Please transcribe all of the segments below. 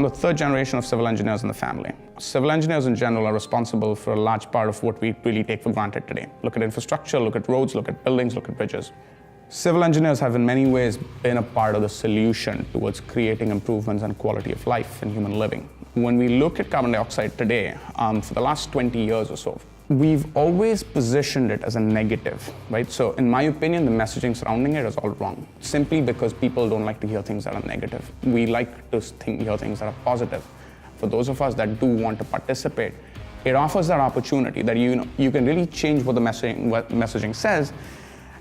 the third generation of civil engineers in the family. Civil engineers in general are responsible for a large part of what we really take for granted today. Look at infrastructure, look at roads, look at buildings, look at bridges. Civil engineers have in many ways been a part of the solution towards creating improvements in quality of life and human living. When we look at carbon dioxide today, for the last 20 years or so, we've always positioned it as a negative, right? So in my opinion, the messaging surrounding it is all wrong, simply because people don't like to hear things that are negative. We like to hear things that are positive. For those of us that do want to participate, it offers that opportunity that you can really change what the messaging says.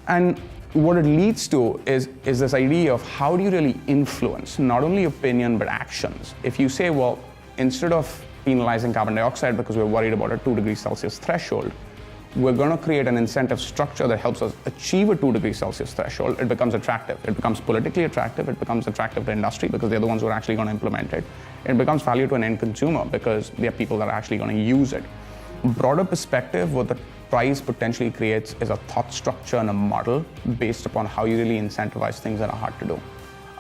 And what it leads to is this idea of how do you really influence not only opinion but actions. If you say, well, instead of penalizing carbon dioxide because we're worried about a 2 degrees Celsius threshold, we're going to create an incentive structure that helps us achieve a 2 degrees Celsius threshold. It becomes attractive. It becomes politically attractive. It becomes attractive to industry because they're the ones who are actually going to implement it. It becomes value to an end consumer because there are people that are actually going to use it. Broader perspective, what the price potentially creates is a thought structure and a model based upon how you really incentivize things that are hard to do.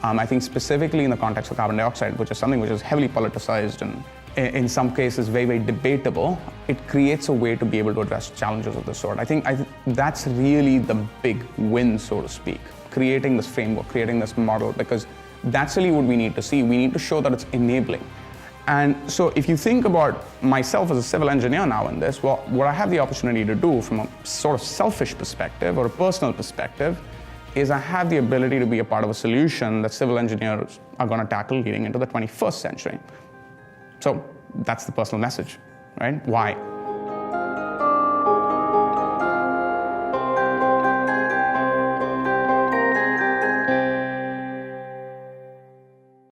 I think specifically in the context of carbon dioxide, which is something which is heavily politicized and in some cases very, very debatable, it creates a way to be able to address challenges of this sort. I think that's really the big win, so to speak, creating this framework, creating this model, because that's really what we need to see. We need to show that it's enabling. And so if you think about myself as a civil engineer now in this, well, what I have the opportunity to do from a sort of selfish perspective or a personal perspective is I have the ability to be a part of a solution that civil engineers are going to tackle leading into the 21st century. So that's the personal message, right? Why?